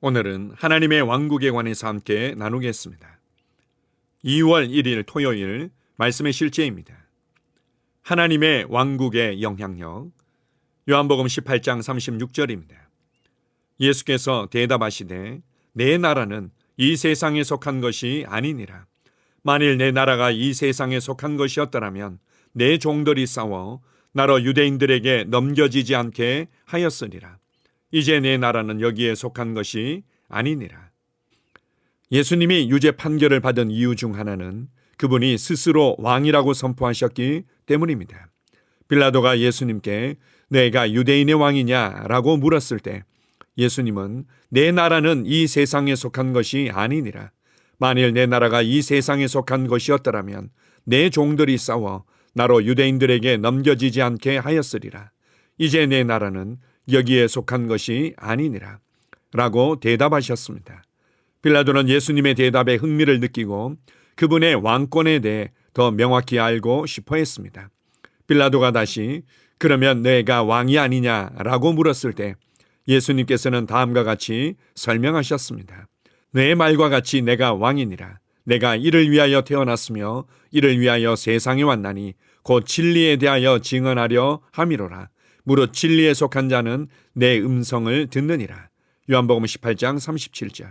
오늘은 하나님의 왕국에 관해서 함께 나누겠습니다. 2월 1일 토요일 말씀의 실제입니다. 하나님의 왕국의 영향력, 요한복음 18장 36절입니다. 예수께서 대답하시되 내 나라는 이 세상에 속한 것이 아니니라. 만일 내 나라가 이 세상에 속한 것이었더라면 내 종들이 싸워 나로 유대인들에게 넘겨지지 않게 하였으리라. 이제 내 나라는 여기에 속한 것이 아니니라. 예수님이 유죄 판결을 받은 이유 중 하나는 그분이 스스로 왕이라고 선포하셨기 때문입니다. 빌라도가 예수님께 내가 유대인의 왕이냐라고 물었을 때 예수님은 내 나라는 이 세상에 속한 것이 아니니라. 만일 내 나라가 이 세상에 속한 것이었더라면 내 종들이 싸워 나로 유대인들에게 넘겨지지 않게 하였으리라. 이제 내 나라는 여기에 속한 것이 아니니라 라고 대답하셨습니다. 빌라도는 예수님의 대답에 흥미를 느끼고 그분의 왕권에 대해 더 명확히 알고 싶어 했습니다. 빌라도가 다시 그러면 내가 왕이 아니냐라고 물었을 때 예수님께서는 다음과 같이 설명하셨습니다. 내 말과 같이 내가 왕이니라. 내가 이를 위하여 태어났으며 이를 위하여 세상에 왔나니 곧 진리에 대하여 증언하려 함이로라. 무릇 진리에 속한 자는 내 음성을 듣느니라. 요한복음 18장 37절.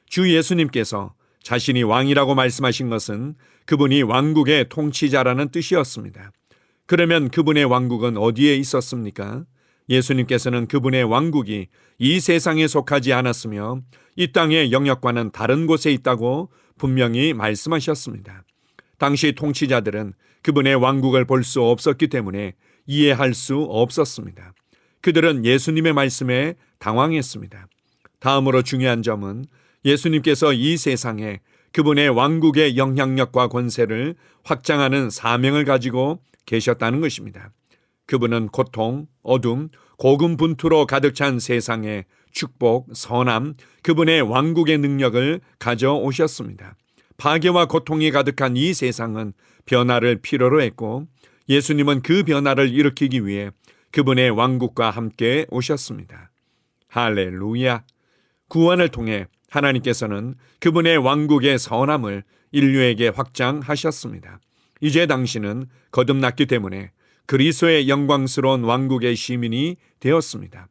주 예수님께서 자신이 왕이라고 말씀하신 것은 그분이 왕국의 통치자라는 뜻이었습니다. 그러면 그분의 왕국은 어디에 있었습니까? 예수님께서는 그분의 왕국이 이 세상에 속하지 않았으며 이 땅의 영역과는 다른 곳에 있다고 분명히 말씀하셨습니다. 당시 통치자들은 그분의 왕국을 볼 수 없었기 때문에 이해할 수 없었습니다. 그들은 예수님의 말씀에 당황했습니다. 다음으로 중요한 점은 예수님께서 이 세상에 그분의 왕국의 영향력과 권세를 확장하는 사명을 가지고 계셨다는 것입니다. 그분은 고통, 어둠, 고군분투로 가득 찬 세상에 축복, 선함, 그분의 왕국의 능력을 가져오셨습니다. 파괴와 고통이 가득한 이 세상은 변화를 필요로 했고 예수님은 그 변화를 일으키기 위해 그분의 왕국과 함께 오셨습니다. 할렐루야! 구원을 통해 하나님께서는 그분의 왕국의 선함을 인류에게 확장하셨습니다. 이제 당신은 거듭났기 때문에 그리스도의 영광스러운 왕국의 시민이 되었습니다.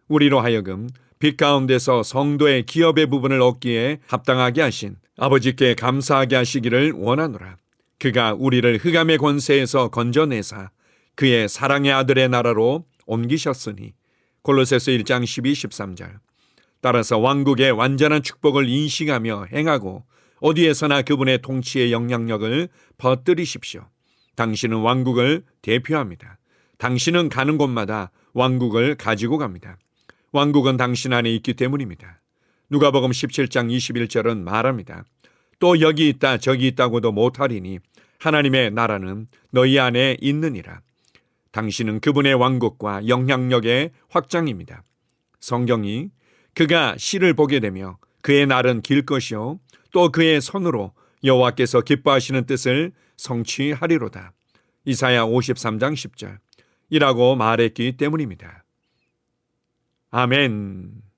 우리로 하여금 빛 가운데서 성도의 기업의 부분을 얻기에 합당하게 하신 아버지께 감사하게 하시기를 원하노라. 그가 우리를 흑암의 권세에서 건져내사 그의 사랑의 아들의 나라로 옮기셨으니 골로새서 1장 12, 13절. 따라서 왕국의 완전한 축복을 인식하며 행하고 어디에서나 그분의 통치의 영향력을 퍼뜨리십시오. 당신은 왕국을 대표합니다. 당신은 가는 곳마다 왕국을 가지고 갑니다. 왕국은 당신 안에 있기 때문입니다. 누가복음 17장 21절은 말합니다. 또 여기 있다 저기 있다고도 못하리니 하나님의 나라는 너희 안에 있느니라. 당신은 그분의 왕국과 영향력의 확장입니다. 성경이 그가 씨를 보게 되며 그의 날은 길 것이요 또 그의 손으로 여호와께서 기뻐하시는 뜻을 성취하리로다. 이사야 53장 10절 이라고 말했기 때문입니다. 아멘.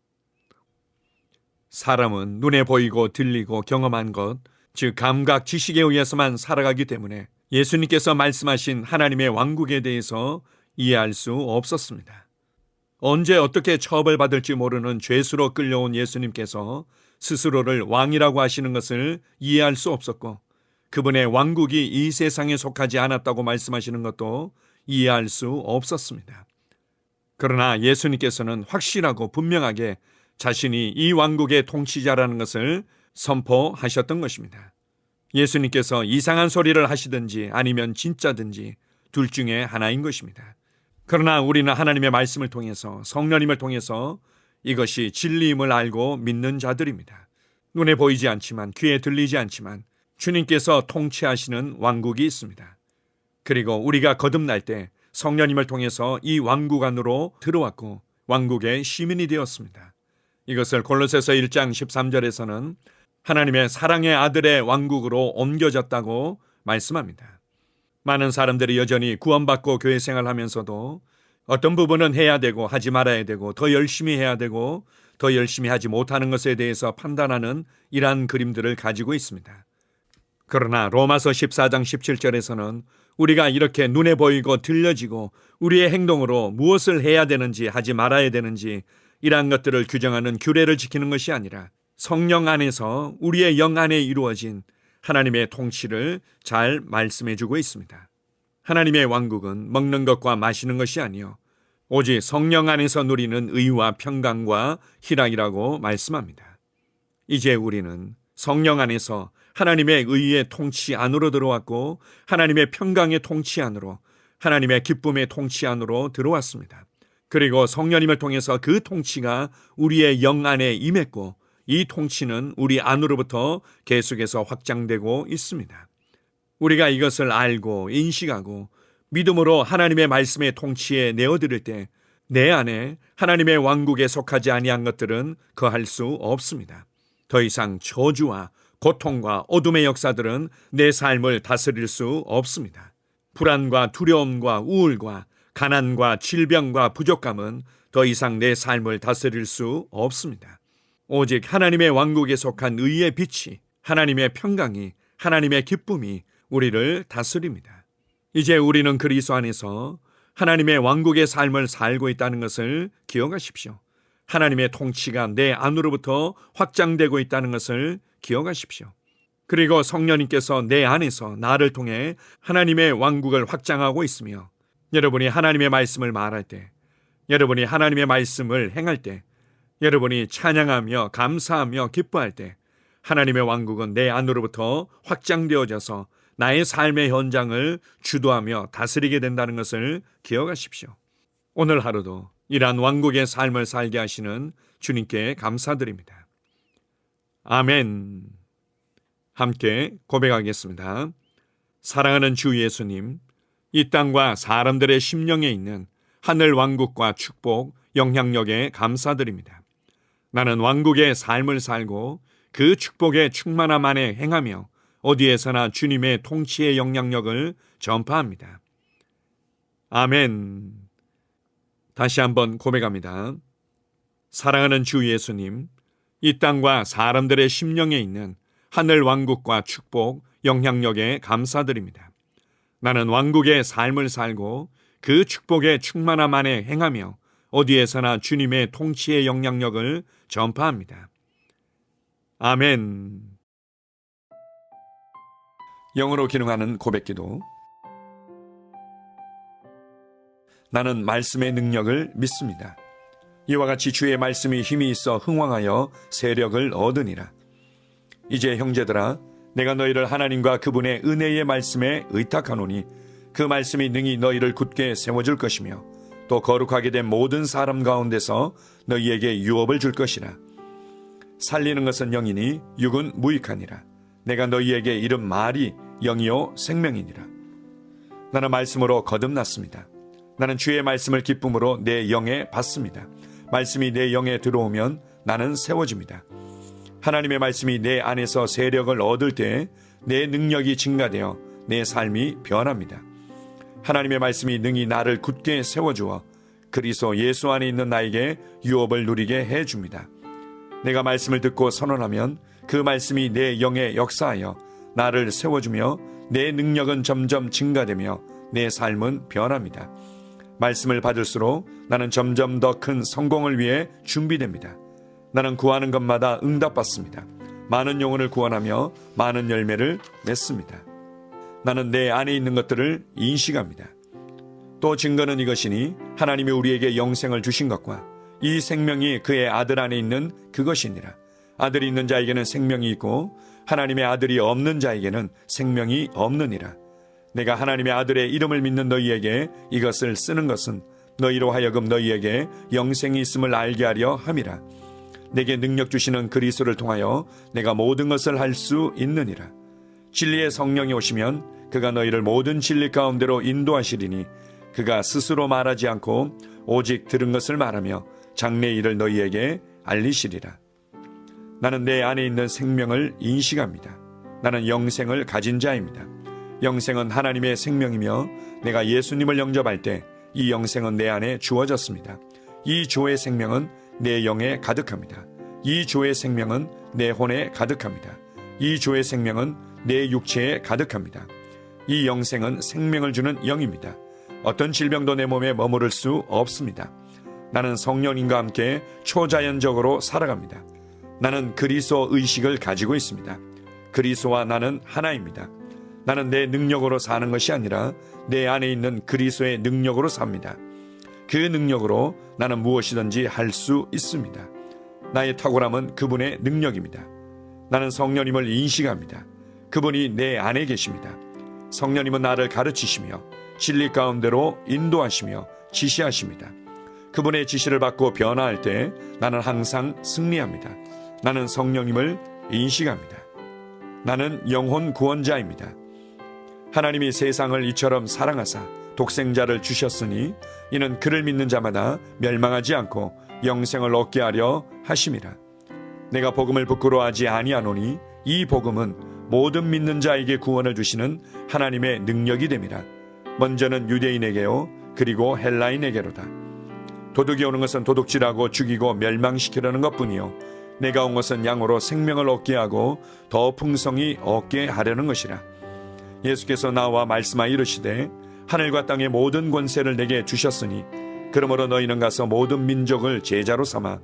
사람은 눈에 보이고 들리고 경험한 것, 즉 감각, 지식에 의해서만 살아가기 때문에 예수님께서 말씀하신 하나님의 왕국에 대해서 이해할 수 없었습니다. 언제 어떻게 처벌받을지 모르는 죄수로 끌려온 예수님께서 스스로를 왕이라고 하시는 것을 이해할 수 없었고 그분의 왕국이 이 세상에 속하지 않았다고 말씀하시는 것도 이해할 수 없었습니다. 그러나 예수님께서는 확실하고 분명하게 자신이 이 왕국의 통치자라는 것을 선포하셨던 것입니다. 예수님께서 이상한 소리를 하시든지 아니면 진짜든지 둘 중에 하나인 것입니다. 그러나 우리는 하나님의 말씀을 통해서 성령님을 통해서 이것이 진리임을 알고 믿는 자들입니다. 눈에 보이지 않지만 귀에 들리지 않지만 주님께서 통치하시는 왕국이 있습니다. 그리고 우리가 거듭날 때 성령님을 통해서 이 왕국 안으로 들어왔고 왕국의 시민이 되었습니다. 이것을 골로새서 1장 13절에서는 하나님의 사랑의 아들의 왕국으로 옮겨졌다고 말씀합니다. 많은 사람들이 여전히 구원받고 교회 생활하면서도 어떤 부분은 해야 되고 하지 말아야 되고 더 열심히 해야 되고 더 열심히 하지 못하는 것에 대해서 판단하는 이러한 그림들을 가지고 있습니다. 그러나 로마서 14장 17절에서는 우리가 이렇게 눈에 보이고 들려지고 우리의 행동으로 무엇을 해야 되는지 하지 말아야 되는지 이러한 것들을 규정하는 규례를 지키는 것이 아니라 성령 안에서 우리의 영 안에 이루어진 하나님의 통치를 잘 말씀해 주고 있습니다. 하나님의 왕국은 먹는 것과 마시는 것이 아니요 오직 성령 안에서 누리는 의와 평강과 희락이라고 말씀합니다. 이제 우리는 성령 안에서 하나님의 의의 통치 안으로 들어왔고 하나님의 평강의 통치 안으로 하나님의 기쁨의 통치 안으로 들어왔습니다. 그리고 성령님을 통해서 그 통치가 우리의 영 안에 임했고 이 통치는 우리 안으로부터 계속해서 확장되고 있습니다. 우리가 이것을 알고 인식하고 믿음으로 하나님의 말씀의 통치에 내어드릴 때 내 안에 하나님의 왕국에 속하지 아니한 것들은 거할 수 없습니다. 더 이상 저주와 고통과 어둠의 역사들은 내 삶을 다스릴 수 없습니다. 불안과 두려움과 우울과 가난과 질병과 부족감은 더 이상 내 삶을 다스릴 수 없습니다. 오직 하나님의 왕국에 속한 의의 빛이, 하나님의 평강이, 하나님의 기쁨이 우리를 다스립니다. 이제 우리는 그리스도 안에서 하나님의 왕국의 삶을 살고 있다는 것을 기억하십시오. 하나님의 통치가 내 안으로부터 확장되고 있다는 것을 기억하십시오. 그리고 성령님께서 내 안에서 나를 통해 하나님의 왕국을 확장하고 있으며 여러분이 하나님의 말씀을 말할 때, 여러분이 하나님의 말씀을 행할 때, 여러분이 찬양하며 감사하며 기뻐할 때 하나님의 왕국은 내 안으로부터 확장되어져서 나의 삶의 현장을 주도하며 다스리게 된다는 것을 기억하십시오. 오늘 하루도 이러한 왕국의 삶을 살게 하시는 주님께 감사드립니다. 아멘. 함께 고백하겠습니다. 사랑하는 주 예수님, 이 땅과 사람들의 심령에 있는 하늘 왕국과 축복, 영향력에 감사드립니다. 나는 왕국의 삶을 살고 그 축복의 충만함 안에 행하며 어디에서나 주님의 통치의 영향력을 전파합니다. 아멘. 다시 한번 고백합니다. 사랑하는 주 예수님, 이 땅과 사람들의 심령에 있는 하늘 왕국과 축복, 영향력에 감사드립니다. 나는 왕국의 삶을 살고 그 축복의 충만함 안에 행하며 어디에서나 주님의 통치의 영향력을 전파합니다. 아멘. 영어로 기능하는 고백기도. 나는 말씀의 능력을 믿습니다. 이와 같이 주의 말씀이 힘이 있어 흥왕하여 세력을 얻으니라. 이제 형제들아, 내가 너희를 하나님과 그분의 은혜의 말씀에 의탁하노니 그 말씀이 능히 너희를 굳게 세워줄 것이며 또 거룩하게 된 모든 사람 가운데서 너희에게 유업을 줄 것이라. 살리는 것은 영이니 육은 무익하니라. 내가 너희에게 이른 말이 영이요 생명이니라. 나는 말씀으로 거듭났습니다. 나는 주의 말씀을 기쁨으로 내 영에 받습니다. 말씀이 내 영에 들어오면 나는 세워집니다. 하나님의 말씀이 내 안에서 세력을 얻을 때 내 능력이 증가되어 내 삶이 변합니다. 하나님의 말씀이 능히 나를 굳게 세워주어 그리스도 예수 안에 있는 나에게 유업을 누리게 해줍니다. 내가 말씀을 듣고 선언하면 그 말씀이 내 영에 역사하여 나를 세워주며 내 능력은 점점 증가되며 내 삶은 변합니다. 말씀을 받을수록 나는 점점 더 큰 성공을 위해 준비됩니다. 나는 구하는 것마다 응답받습니다. 많은 영혼을 구원하며 많은 열매를 맺습니다. 나는 내 안에 있는 것들을 인식합니다. 또 증거는 이것이니 하나님이 우리에게 영생을 주신 것과 이 생명이 그의 아들 안에 있는 그것이니라. 아들이 있는 자에게는 생명이 있고 하나님의 아들이 없는 자에게는 생명이 없느니라. 내가 하나님의 아들의 이름을 믿는 너희에게 이것을 쓰는 것은 너희로 하여금 너희에게 영생이 있음을 알게 하려 함이라. 내게 능력 주시는 그리스도를 통하여 내가 모든 것을 할 수 있느니라. 진리의 성령이 오시면 그가 너희를 모든 진리 가운데로 인도하시리니 그가 스스로 말하지 않고 오직 들은 것을 말하며 장래 일을 너희에게 알리시리라. 나는 내 안에 있는 생명을 인식합니다. 나는 영생을 가진 자입니다. 영생은 하나님의 생명이며 내가 예수님을 영접할 때 이 영생은 내 안에 주어졌습니다. 이 주의 생명은 내 영에 가득합니다. 이 주의 생명은 내 혼에 가득합니다. 이 주의 생명은 내 육체에 가득합니다. 이 영생은 생명을 주는 영입니다. 어떤 질병도 내 몸에 머무를 수 없습니다. 나는 성령님과 함께 초자연적으로 살아갑니다. 나는 그리스도 의식을 가지고 있습니다. 그리스도와 나는 하나입니다. 나는 내 능력으로 사는 것이 아니라 내 안에 있는 그리스도의 능력으로 삽니다. 그 능력으로 나는 무엇이든지 할 수 있습니다. 나의 탁월함은 그분의 능력입니다. 나는 성령님을 인식합니다. 그분이 내 안에 계십니다. 성령님은 나를 가르치시며 진리 가운데로 인도하시며 지시하십니다. 그분의 지시를 받고 변화할 때 나는 항상 승리합니다. 나는 성령님을 인식합니다. 나는 영혼 구원자입니다. 하나님이 세상을 이처럼 사랑하사 독생자를 주셨으니 이는 그를 믿는 자마다 멸망하지 않고 영생을 얻게 하려 하심이라. 내가 복음을 부끄러워하지 아니하노니 이 복음은 모든 믿는 자에게 구원을 주시는 하나님의 능력이 됨이라. 먼저는 유대인에게요 그리고 헬라인에게로다. 도둑이 오는 것은 도둑질하고 죽이고 멸망시키려는 것뿐이요 내가 온 것은 양으로 생명을 얻게 하고 더 풍성히 얻게 하려는 것이라. 예수께서 나와 말씀하여 이르시되 하늘과 땅의 모든 권세를 내게 주셨으니 그러므로 너희는 가서 모든 민족을 제자로 삼아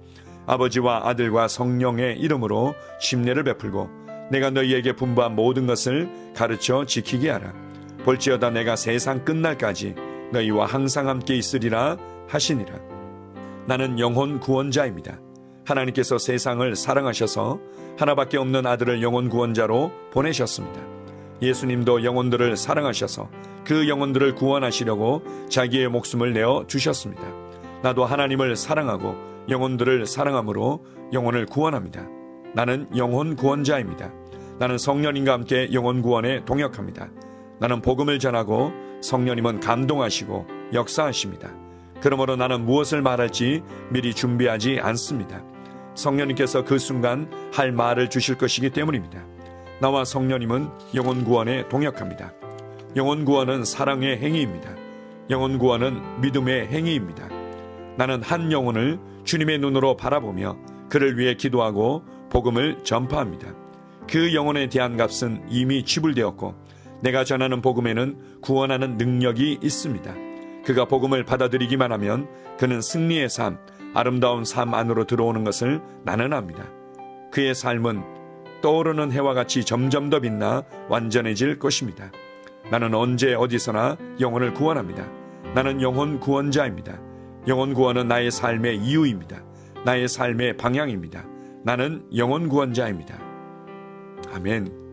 아버지와 아들과 성령의 이름으로 침례를 베풀고 내가 너희에게 분부한 모든 것을 가르쳐 지키게 하라. 볼지어다 내가 세상 끝날까지 너희와 항상 함께 있으리라 하시니라. 나는 영혼 구원자입니다. 하나님께서 세상을 사랑하셔서 하나밖에 없는 아들을 영혼 구원자로 보내셨습니다. 예수님도 영혼들을 사랑하셔서 그 영혼들을 구원하시려고 자기의 목숨을 내어 주셨습니다. 나도 하나님을 사랑하고 영혼들을 사랑함으로 영혼을 구원합니다. 나는 영혼 구원자입니다. 나는 성령님과 함께 영혼 구원에 동역합니다. 나는 복음을 전하고 성령님은 감동하시고 역사하십니다. 그러므로 나는 무엇을 말할지 미리 준비하지 않습니다. 성령님께서 그 순간 할 말을 주실 것이기 때문입니다. 나와 성령님은 영혼 구원에 동역합니다. 영혼 구원은 사랑의 행위입니다. 영혼 구원은 믿음의 행위입니다. 나는 한 영혼을 주님의 눈으로 바라보며 그를 위해 기도하고 복음을 전파합니다. 그 영혼에 대한 값은 이미 지불되었고 내가 전하는 복음에는 구원하는 능력이 있습니다. 그가 복음을 받아들이기만 하면 그는 승리의 삶, 아름다운 삶 안으로 들어오는 것을 나는 압니다. 그의 삶은 떠오르는 해와 같이 점점 더 빛나 완전해질 것입니다. 나는 언제 어디서나 영혼을 구원합니다. 나는 영혼 구원자입니다. 영혼 구원은 나의 삶의 이유입니다. 나의 삶의 방향입니다. 나는 영혼 구원자입니다. 아멘.